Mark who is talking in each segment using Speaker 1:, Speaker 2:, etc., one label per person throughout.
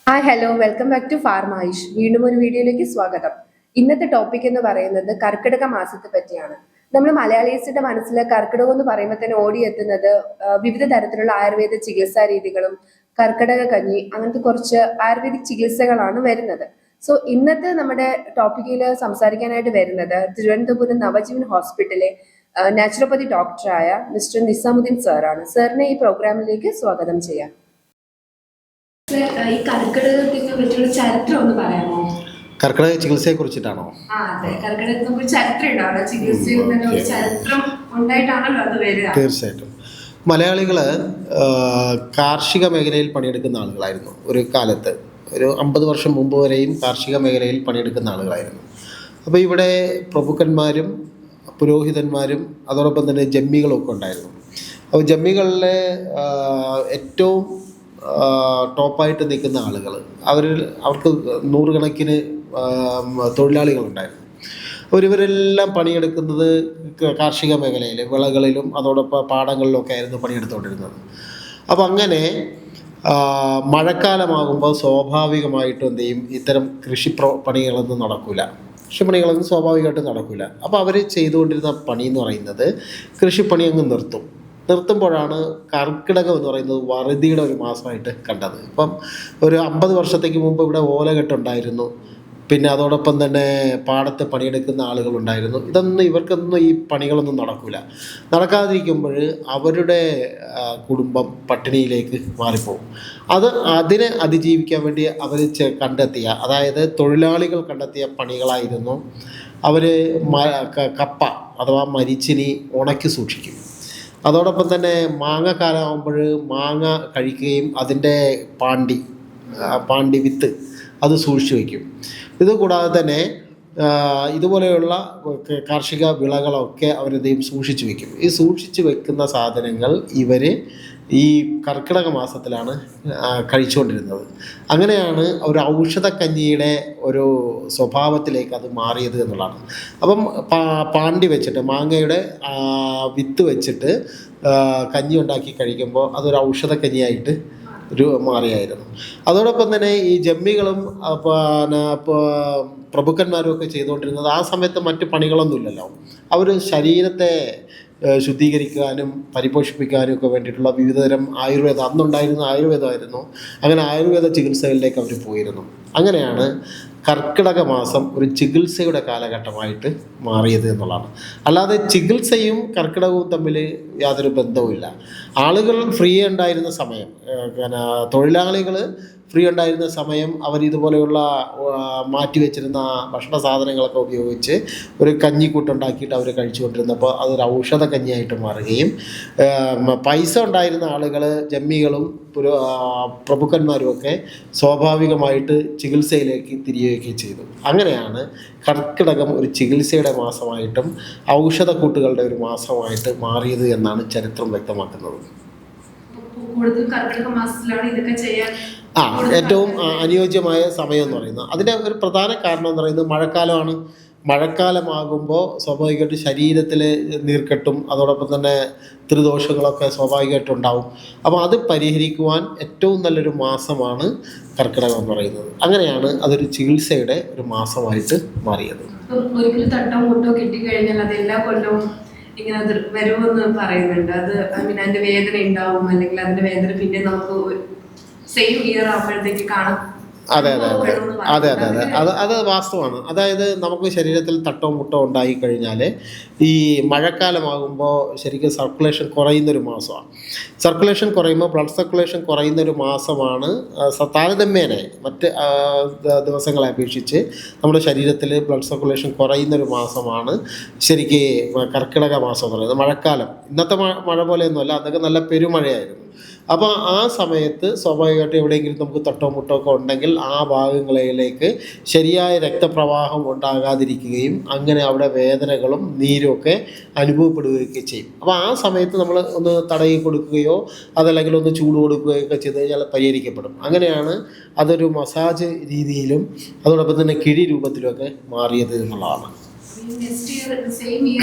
Speaker 1: Hi hello welcome back to Farmaish. വീണ്ടും ഒരു വീഡിയോയിലേക്ക് സ്വാഗതം. ഇന്നത്തെ ടോപ്പിക് എന്ന് പറയുന്നത് കർക്കിടക മാസത്തെ പറ്റിയാണ്. നമ്മൾ മലയാളീസിന്റെ മനസ്സിൽ കർക്കിടകം എന്ന് പറയുമ്പോൾ തന്നെ ഓടിയെത്തുന്നത് വിവിധ തരത്തിലുള്ള ആയുർവേദ ചികിത്സാ രീതികളും കർക്കിടക കഞ്ഞി അങ്ങനത്തെ കുറച്ച് ആയുർവേദിക് ചികിത്സകളാണ് വരുന്നത്. സോ ഇന്നത്തെ നമ്മുടെ ടോപ്പിക്കിൽ സംസാരിക്കാനായിട്ട് വരുന്നത് തിരുവനന്തപുരം നവജീവൻ ഹോസ്പിറ്റലിലെ നാച്ചുറോപ്പതി ഡോക്ടറായ മിസ്റ്റർ നിസാമുദ്ദീൻ സാറാണ്. സാറിനെ ഈ പ്രോഗ്രാമിലേക്ക് സ്വാഗതം ചെയ്യാം. ഈ കർക്കിടകത്തിനെ പറ്റിയുള്ള ചരിത്രം ഒന്ന് പറയാമോ?
Speaker 2: കർക്കിടക ചികിത്സയെ കുറിച്ചിട്ടാണോ?
Speaker 1: അതെ, കർക്കിടകത്തിനെ കുറിച്ച് ചരിത്രം ഉണ്ടാവല്ലോ, ചികിത്സയിൽ തന്നെ ഒരു ചരിത്രം ഉണ്ടായിട്ടാണല്ലോ അത് വരിക.
Speaker 2: തീർച്ചയായിട്ടും മലയാളികൾ കാർഷിക മേഖലയിൽ പണിയെടുക്കുന്ന ആളുകളായിരുന്നു. ഒരു കാലത്ത് ഒരു 50 വർഷം മുമ്പ് വരെയും കാർഷിക മേഖലയിൽ പണിയെടുക്കുന്ന ആളുകളായിരുന്നു. അപ്പോൾ ഇവിടെ പ്രഭുക്കന്മാരും പുരോഹിതന്മാരും അതോടൊപ്പം തന്നെ ജമ്മികളൊക്കെ ഉണ്ടായിരുന്നു. അപ്പോൾ ജമ്മികളിലെ ഏറ്റവും ടോപ്പായിട്ട് നിൽക്കുന്ന ആളുകൾ അവർക്ക് നൂറുകണക്കിന് തൊഴിലാളികളുണ്ടായിരുന്നു. ഇവരെല്ലാം പണിയെടുക്കുന്നത് കാർഷിക മേഖലയിൽ വിളകളിലും അതോടൊപ്പം പാടങ്ങളിലൊക്കെ ആയിരുന്നു പണിയെടുത്തുകൊണ്ടിരുന്നത്. അപ്പോൾ അങ്ങനെ മഴക്കാലമാകുമ്പോൾ സ്വാഭാവികമായിട്ടും എന്ത് ചെയ്യും, ഇത്തരം പണികളൊന്നും നടക്കില്ല. കൃഷിപ്പണികളൊന്നും സ്വാഭാവികമായിട്ടും നടക്കില്ല. അപ്പോൾ അവർ ചെയ്തുകൊണ്ടിരുന്ന പണി എന്ന് പറയുന്നത് കൃഷിപ്പണി അങ്ങ് നിർത്തുമ്പോഴാണ് കർക്കിടകം എന്ന് പറയുന്നത് വറുതിയുടെ ഒരു മാസമായിട്ട് കണ്ടത്. ഇപ്പം ഒരു 50 വർഷത്തേക്ക് മുമ്പ് ഇവിടെ ഓലകെട്ടുണ്ടായിരുന്നു. പിന്നെ അതോടൊപ്പം തന്നെ പാടത്ത് പണിയെടുക്കുന്ന ആളുകളുണ്ടായിരുന്നു. ഇവർക്കൊന്നും ഈ പണികളൊന്നും നടക്കാതിരിക്കുമ്പോൾ അവരുടെ കുടുംബം പട്ടിണിയിലേക്ക് മാറിപ്പോകും. അതിനെ അതിജീവിക്കാൻ വേണ്ടി അവർ കണ്ടെത്തിയ, അതായത് തൊഴിലാളികൾ കണ്ടെത്തിയ പണികളായിരുന്നു അവർ കപ്പ അഥവാ മരിച്ചിനി ഉണക്കി സൂക്ഷിക്കും. അതോടൊപ്പം തന്നെ മാങ്ങക്കാലമാകുമ്പോൾ മാങ്ങ കഴിക്കുകയും അതിൻ്റെ പാണ്ടി വിത്ത് അത് സൂക്ഷിച്ചു വയ്ക്കും. ഇതുകൂടാതെ തന്നെ ഇതുപോലെയുള്ള കാർഷിക വിളകളൊക്കെ അവരെന്തെയും സൂക്ഷിച്ചു വയ്ക്കും. ഈ സൂക്ഷിച്ചു വെക്കുന്ന സാധനങ്ങൾ ഇവർ ഈ കർക്കിടക മാസത്തിലാണ് കഴിച്ചുകൊണ്ടിരുന്നത്. അങ്ങനെയാണ് ഒരു ഔഷധക്കഞ്ഞിയുടെ ഒരു സ്വഭാവത്തിലേക്ക് അത് മാറിയത് എന്നുള്ളതാണ്. അപ്പം പാണ്ടി വെച്ചിട്ട് മാങ്ങയുടെ വിത്ത് വെച്ചിട്ട് കഞ്ഞി ഉണ്ടാക്കി കഴിക്കുമ്പോൾ അതൊരു ഔഷധക്കഞ്ഞിയായിട്ട് മാറിയായിരുന്നു. അതോടൊപ്പം തന്നെ ഈ ജമ്മികളും പ്രഭുക്കന്മാരും ഒക്കെ ചെയ്തുകൊണ്ടിരുന്നത്, ആ സമയത്ത് മറ്റ് പണികളൊന്നുമില്ലല്ലോ, അവർ ശരീരത്തെ ശുദ്ധീകരിക്കാനും പരിപോഷിപ്പിക്കാനും ഒക്കെ വേണ്ടിയിട്ടുള്ള വിവിധതരം അന്നുണ്ടായിരുന്ന ആയുർവേദമായിരുന്നു. അങ്ങനെ ആയുർവേദ ചികിത്സകളിലേക്ക് അവർ പോയിരുന്നു. അങ്ങനെയാണ് കർക്കിടക മാസം ഒരു ചികിത്സയുടെ കാലഘട്ടമായിട്ട് മാറിയത് എന്നുള്ളതാണ്. അല്ലാതെ ചികിത്സയും കർക്കിടകവും തമ്മിൽ യാതൊരു ബന്ധവുമില്ല. ആളുകൾ ഫ്രീ ഉണ്ടായിരുന്ന സമയം, തൊഴിലാളികൾ ഫ്രീ ഉണ്ടായിരുന്ന സമയം അവരിതുപോലെയുള്ള മാറ്റിവെച്ചിരുന്ന ഭക്ഷണ സാധനങ്ങളൊക്കെ ഉപയോഗിച്ച് ഒരു കഞ്ഞിക്കൂട്ടുണ്ടാക്കിയിട്ട് അവർ കഴിച്ചുകൊണ്ടിരുന്നപ്പോൾ അതൊരു ഔഷധ കഞ്ഞിയായിട്ട് മാറുകയും പൈസ ഉണ്ടായിരുന്ന ആളുകൾ ജമ്മികളും പ്രഭുക്കന്മാരുമൊക്കെ സ്വാഭാവികമായിട്ട് ചികിത്സയിലേക്ക് തിരിയുകയൊക്കെ ചെയ്തു. അങ്ങനെയാണ് കർക്കിടകം ഒരു ചികിത്സയുടെ മാസമായിട്ടും ഔഷധക്കൂട്ടുകളുടെ ഒരു മാസമായിട്ട് മാറിയത് എന്നാണ് ചരിത്രം വ്യക്തമാക്കുന്നത്. ഏറ്റവും അനുയോജ്യമായ സമയം എന്ന് പറയുന്നത്, അതിൻ്റെ ഒരു പ്രധാന കാരണം എന്ന് പറയുന്നത് മഴക്കാലമാണ്. മഴക്കാലമാകുമ്പോൾ സ്വാഭാവികമായിട്ട് ശരീരത്തിൽ നീർക്കെട്ടും അതോടൊപ്പം തന്നെ ത്രിദോഷങ്ങളൊക്കെ സ്വാഭാവികമായിട്ടും ഉണ്ടാവും. അപ്പോൾ അത് പരിഹരിക്കുവാൻ ഏറ്റവും നല്ലൊരു മാസമാണ് കർക്കിടകം എന്ന് പറയുന്നത്. അങ്ങനെയാണ് അതൊരു ചികിത്സയുടെ ഒരു മാസമായിട്ട് മാറിയത്.
Speaker 1: ഒരിക്കലും തട്ടോ മുട്ടോ കിട്ടിക്കഴിഞ്ഞാൽ അത് എല്ലാ കൊല്ലവും ഇങ്ങനെ അത് വരുമെന്ന് പറയുന്നുണ്ട്. അത് അതിന്റെ വേദന ഉണ്ടാവും, അല്ലെങ്കിൽ അതിന്റെ വേദന പിന്നെ നമുക്ക് സെയിം ഇയർ ആകുമ്പോഴത്തേക്ക് കാണാം.
Speaker 2: അതെ അത് വാസ്തവമാണ്. അതായത് നമുക്ക് ശരീരത്തിൽ തട്ടോ മുട്ടോ ഉണ്ടായി കഴിഞ്ഞാൽ ഈ മഴക്കാലമാകുമ്പോൾ ശരിക്കും സർക്കുലേഷൻ കുറയുന്നൊരു മാസമാണ്. സർക്കുലേഷൻ കുറയുമ്പോൾ ബ്ലഡ് സർക്കുലേഷൻ കുറയുന്നൊരു മാസമാണ്. താരതമ്യേന മറ്റ് ദിവസങ്ങളെ അപേക്ഷിച്ച് നമ്മുടെ ശരീരത്തിൽ ബ്ലഡ് സർക്കുലേഷൻ കുറയുന്നൊരു മാസമാണ് ശരിക്കും കർക്കിടക മാസം എന്ന് പറയുന്നത്. മഴക്കാലം ഇന്നത്തെ മഴ പോലെയൊന്നുമല്ല, അതൊക്കെ നല്ല പെരുമഴയായിരുന്നു. അപ്പോൾ ആ സമയത്ത് സ്വാഭാവികമായിട്ട് എവിടെയെങ്കിലും നമുക്ക് തട്ടോ മുട്ടോ ഒക്കെ ഉണ്ടെങ്കിൽ ആ ഭാഗങ്ങളിലേക്ക് ശരിയായ രക്തപ്രവാഹം ഉണ്ടാകാതിരിക്കുകയും അങ്ങനെ അവിടെ വേദനകളും നീരും ഒക്കെ അനുഭവപ്പെടുകയൊക്കെ ചെയ്യും. അപ്പോൾ ആ സമയത്ത് നമ്മൾ ഒന്ന് തടയി കൊടുക്കുകയോ അതല്ലെങ്കിൽ ഒന്ന് ചൂട് കൊടുക്കുകയോ ഒക്കെ ചെയ്ത് കഴിഞ്ഞാൽ പരിഹരിക്കപ്പെടും. അങ്ങനെയാണ് അതൊരു മസാജ് രീതിയിലും അതോടൊപ്പം തന്നെ കിഴി രൂപത്തിലുമൊക്കെ മാറിയത് എന്നുള്ളതാണ്.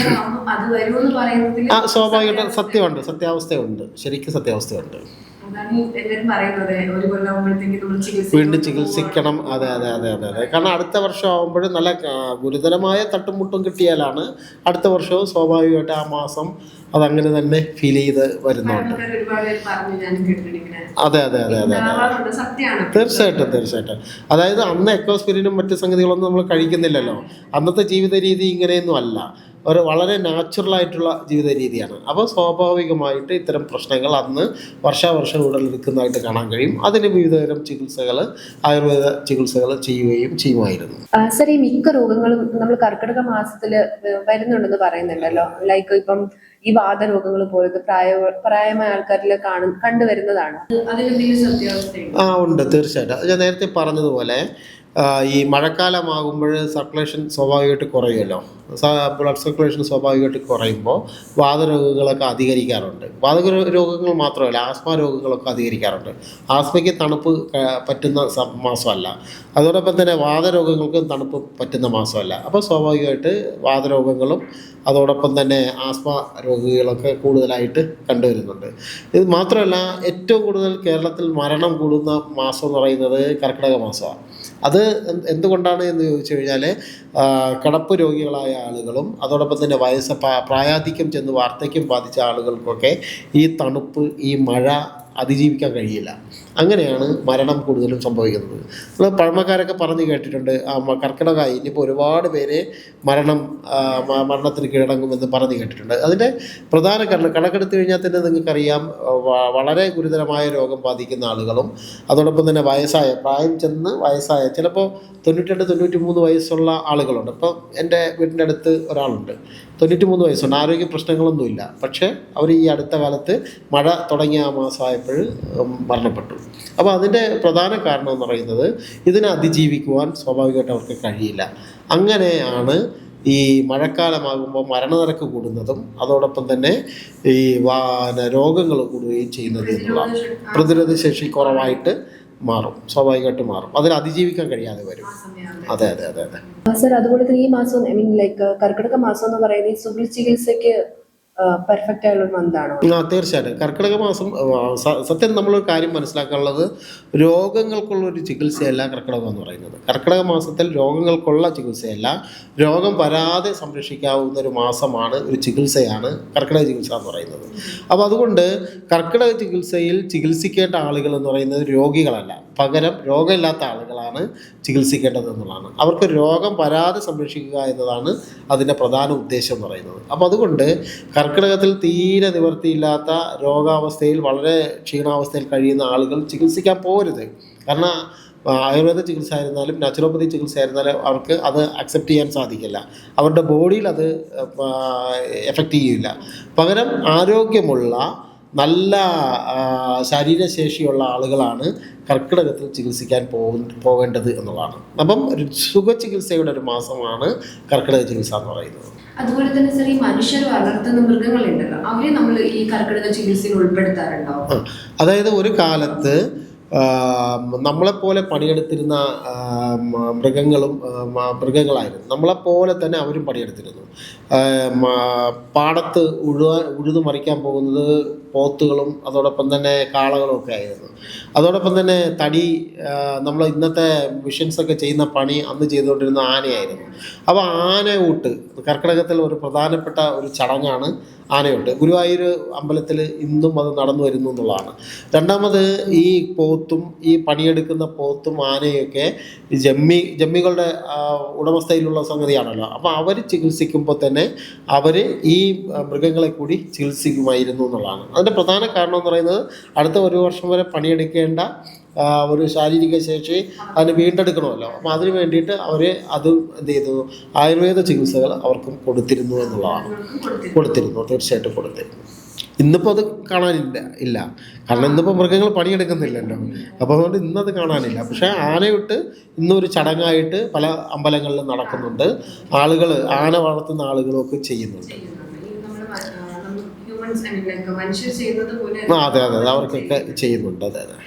Speaker 1: സ്വാഭാവികമായിട്ടും
Speaker 2: സത്യമുണ്ട്, സത്യാവസ്ഥയുണ്ട്, ശരിക്കും സത്യാവസ്ഥയുണ്ട്. വീണ്ടും ചികിത്സിക്കണം. അതെ അതെ അതെ അതെ അതെ. കാരണം അടുത്ത വർഷം ആകുമ്പോൾ നല്ല ഗുരുതരമായ തട്ടുമുട്ടും കിട്ടിയാലാണ് അടുത്ത വർഷവും സ്വാഭാവികമായിട്ട് ആ മാസം അതങ്ങനെ തന്നെ ഫീൽ ചെയ്ത് വരുന്നുണ്ട്. അതെ അതെ അതെ അതെ അതെ തീർച്ചയായിട്ടും തീർച്ചയായിട്ടും. അതായത് അന്ന് എക്കോസ്പിരിനും മറ്റു സംഗതികളൊന്നും നമ്മൾ കഴിക്കുന്നില്ലല്ലോ. അന്നത്തെ ജീവിത രീതി ഇങ്ങനെയൊന്നും അല്ല, ഒരു വളരെ നാച്ചുറലായിട്ടുള്ള ജീവിത രീതിയാണ്. അപ്പോൾ സ്വാഭാവികമായിട്ട് ഇത്തരം പ്രശ്നങ്ങൾ അന്ന് വർഷാവർഷം ഉടലെടുക്കുന്നതായിട്ട് കാണാൻ കഴിയും. അതിന് വിവിധതരം ചികിത്സകൾ, ആയുർവേദ ചികിത്സകൾ ചെയ്യുകയും ചെയ്യുമായിരുന്നു.
Speaker 1: സർ, ഈ മിക്ക രോഗങ്ങളും നമ്മൾ കർക്കിടക മാസത്തിൽ വരുന്നുണ്ടെന്ന് പറയുന്നുണ്ടല്ലോ. ലൈക്ക് ഇപ്പം ഈ വാതരോഗങ്ങൾ പോലത്തെ പ്രായമായ ആൾക്കാരിൽ കണ്ടുവരുന്നതാണ്. അതിലെന്തെങ്കിലും സത്യാവസ്ഥയുണ്ടോ?
Speaker 2: ഉണ്ട് തീർച്ചയായിട്ടും. ഞാൻ നേരത്തെ പറഞ്ഞതുപോലെ ഈ മഴക്കാലമാകുമ്പോൾ സർക്കുലേഷൻ സ്വാഭാവികമായിട്ട് കുറയുമല്ലോ. ബ്ലഡ് സർക്കുലേഷൻ സ്വാഭാവികമായിട്ട് കുറയുമ്പോൾ വാതരോഗങ്ങളൊക്കെ അധികരിക്കാറുണ്ട്. വാതരോഗങ്ങൾ മാത്രമല്ല, ആസ്മ രോഗങ്ങളൊക്കെ അധികരിക്കാറുണ്ട്. ആസ്മയ്ക്ക് തണുപ്പ് പറ്റുന്ന മാസമല്ല, അതോടൊപ്പം തന്നെ വാതരോഗങ്ങൾക്കും തണുപ്പ് പറ്റുന്ന മാസമല്ല. അപ്പോൾ സ്വാഭാവികമായിട്ട് വാതരോഗങ്ങളും അതോടൊപ്പം തന്നെ ആസ്മ രോഗികളൊക്കെ കൂടുതലായിട്ട് കണ്ടുവരുന്നുണ്ട്. ഇത് മാത്രമല്ല, ഏറ്റവും കൂടുതൽ കേരളത്തിൽ മരണം കൂടുന്ന മാസം എന്ന് പറയുന്നത് കർക്കിടക മാസമാണ്. അത് എന്തുകൊണ്ടാണ് എന്ന് ചോദിച്ചു കഴിഞ്ഞാൽ, കിടപ്പ് രോഗികളായ ആളുകളും അതോടൊപ്പം തന്നെ പ്രായാധിക്യം ചെന്ന് വാർദ്ധക്യം ബാധിച്ച ആളുകൾക്കൊക്കെ ഈ തണുപ്പ്, ഈ മഴ അതിജീവിക്കാൻ കഴിയില്ല. അങ്ങനെയാണ് മരണം കൂടുതലും സംഭവിക്കുന്നത്. നമ്മൾ പഴമക്കാരൊക്കെ പറഞ്ഞു കേട്ടിട്ടുണ്ട്, കർക്കിടകമായി ഇനിയിപ്പോൾ ഒരുപാട് പേര് മരണത്തിന് കീഴടങ്ങുമെന്ന് പറഞ്ഞു കേട്ടിട്ടുണ്ട്. അതിൻ്റെ പ്രധാന കാരണം, കണക്കെടുത്ത് കഴിഞ്ഞാൽ തന്നെ നിങ്ങൾക്കറിയാം, വളരെ ഗുരുതരമായ രോഗം ബാധിക്കുന്ന ആളുകളും അതോടൊപ്പം തന്നെ പ്രായം ചെന്ന് വയസ്സായ, ചിലപ്പോൾ 92-93 വയസ്സുള്ള ആളുകളുണ്ട്. ഇപ്പോൾ എൻ്റെ വീടിൻ്റെ അടുത്ത് ഒരാളുണ്ട്, 93 വയസ്സുണ്ട്, ആരോഗ്യ പ്രശ്നങ്ങളൊന്നുമില്ല. പക്ഷേ അവർ ഈ അടുത്ത കാലത്ത് മഴ തുടങ്ങിയ ആ മാസമായപ്പോൾ മരണപ്പെട്ടു. അപ്പോൾ അതിൻ്റെ പ്രധാന കാരണം എന്ന് പറയുന്നത്, ഇതിനെ അതിജീവിക്കുവാൻ സ്വാഭാവികമായിട്ട് അവർക്ക് കഴിയില്ല. അങ്ങനെയാണ് ഈ മഴക്കാലമാകുമ്പോൾ മരണനിരക്ക് കൂടുന്നതും അതോടൊപ്പം തന്നെ ഈ രോഗങ്ങൾ കൂടുകയും ചെയ്യുന്നത് എന്നുള്ളതാണ്. പ്രതിരോധ ശേഷി കുറവായിട്ട് മാറും, സ്വാഭാവികമായിട്ട് മാറും, അതിൽ അതിജീവിക്കാൻ കഴിയാതെ വരും. അതെ അതെ അതെ അതെ
Speaker 1: സർ. അതുപോലെ തന്നെ ഈ മാസം, ഐ മീൻ ലൈക്ക് കർക്കിടക മാസം എന്ന് പറയുന്നത് ഈ സുഖ ചികിത്സയ്ക്ക് പെർഫെക്റ്റ് ആയുള്ള മന്താണോ?
Speaker 2: തീർച്ചയായിട്ടും. കർക്കിടക മാസം സത്യം നമ്മളൊരു കാര്യം മനസ്സിലാക്കാനുള്ളത്, രോഗങ്ങൾക്കുള്ളൊരു ചികിത്സയല്ല കർക്കിടകം എന്ന് പറയുന്നത്. കർക്കിടക മാസത്തിൽ രോഗങ്ങൾക്കുള്ള ചികിത്സയല്ല, രോഗം വരാതെ സംരക്ഷിക്കാവുന്ന ഒരു മാസമാണ്, ഒരു ചികിത്സയാണ് കർക്കിടക ചികിത്സ എന്ന് പറയുന്നത്. അപ്പോൾ അതുകൊണ്ട് കർക്കിടക ചികിത്സയിൽ ചികിത്സിക്കേണ്ട ആളുകൾ എന്ന് പറയുന്നത് രോഗികളല്ല, പകരം രോഗമില്ലാത്ത ആളുകളാണ് ചികിത്സിക്കേണ്ടത് എന്നുള്ളതാണ്. അവർക്ക് രോഗം വരാതെ സംരക്ഷിക്കുക എന്നതാണ് അതിൻ്റെ പ്രധാന ഉദ്ദേശം എന്ന് പറയുന്നത്. അപ്പോൾ അതുകൊണ്ട് കർക്കിടകത്തിൽ തീരെ നിവൃത്തിയില്ലാത്ത രോഗാവസ്ഥയിൽ, വളരെ ക്ഷീണാവസ്ഥയിൽ കഴിയുന്ന ആളുകൾ ചികിത്സിക്കാൻ പോരുത്. കാരണം ആയുർവേദ ചികിത്സ ആയിരുന്നാലും നാച്ചുറോപ്പതി ചികിത്സ ആയിരുന്നാലും അവർക്ക് അത് അക്സെപ്റ്റ് ചെയ്യാൻ സാധിക്കില്ല, അവരുടെ ബോഡിയിൽ അത് എഫക്റ്റ് ചെയ്യില്ല. പകരം ആരോഗ്യമുള്ള നല്ല ശരീരശേഷിയുള്ള ആളുകളാണ് കർക്കിടകത്തിൽ ചികിത്സിക്കാൻ പോകേണ്ടത് എന്നുള്ളതാണ്. അപ്പം സുഖചികിത്സയുടെ ഒരു മാസമാണ് കർക്കിടക ചികിത്സ എന്ന് പറയുന്നത്.
Speaker 1: അതുപോലെ തന്നെ സർ, ഈ മനുഷ്യർ വളർത്തുന്ന മൃഗങ്ങളുണ്ടല്ലോ, അവരെ നമ്മൾ ഈ കർക്കിടക ചികിത്സയിൽ ഉൾപ്പെടുത്താറുണ്ടോ?
Speaker 2: അതായത് ഒരു കാലത്ത് നമ്മളെപ്പോലെ പണിയെടുത്തിരുന്ന മൃഗങ്ങളായിരുന്നു. നമ്മളെപ്പോലെ തന്നെ അവരും പണിയെടുത്തിരുന്നു. പാടത്ത് ഉഴുതു മറിക്കാൻ പോകുന്നത് പോത്തുകളും അതോടൊപ്പം തന്നെ കാളകളും ഒക്കെ ആയിരുന്നു. അതോടൊപ്പം തന്നെ നമ്മൾ ഇന്നത്തെ മിഷൻസൊക്കെ ചെയ്യുന്ന പണി അന്ന് ചെയ്തുകൊണ്ടിരുന്ന ആനയായിരുന്നു. അപ്പോൾ ആനയൂട്ട് കർക്കിടകത്തിൽ ഒരു പ്രധാനപ്പെട്ട ഒരു ചടങ്ങാണ് ആനയൂട്ട്. ഗുരുവായൂർ അമ്പലത്തിൽ ഇന്നും അത് നടന്നു വരുന്നു എന്നുള്ളതാണ്. രണ്ടാമത്, ഈ പോത്തും ഈ പണിയെടുക്കുന്ന പോത്തും ആനയൊക്കെ ജമ്മികളുടെ ഉടമസ്ഥയിലുള്ള സംഗതിയാണല്ലോ. അപ്പോൾ അവർ ചികിത്സിക്കുമ്പോൾ തന്നെ അവർ ഈ മൃഗങ്ങളെ കൂടി ചികിത്സിക്കുമായിരുന്നു എന്നുള്ളതാണ്. അതിൻ്റെ പ്രധാന കാരണം എന്ന് പറയുന്നത്, അടുത്ത 1 വർഷം വരെ പണിയെടുക്കേണ്ട ഒരു ശാരീരിക ശേഷി അതിന് വീണ്ടെടുക്കണമല്ലോ. അപ്പോൾ അതിന് വേണ്ടിയിട്ട് അവർ അത് എന്ത് ചെയ്തു, ആയുർവേദ ചികിത്സകൾ അവർക്കും കൊടുത്തിരുന്നു എന്നുള്ളതാണ്. കൊടുത്തിരുന്നു, തീർച്ചയായിട്ടും കൊടുത്തിരുന്നു. ഇന്നിപ്പോൾ അത് കാണാനില്ല, കാരണം ഇന്നിപ്പോൾ മൃഗങ്ങൾ പണിയെടുക്കുന്നില്ലല്ലോ. അപ്പോൾ അതുകൊണ്ട് ഇന്നത് കാണാനില്ല. പക്ഷേ ആനയൂട്ട് ഇന്നൊരു ചടങ്ങായിട്ട് പല അമ്പലങ്ങളിലും നടക്കുന്നുണ്ട്. ആന വളർത്തുന്ന ആളുകളൊക്കെ ചെയ്യുന്നുണ്ട്. അതെ അതെ, അവർക്കൊക്കെ ചെയ്യുന്നുണ്ട്. അതെ അതെ.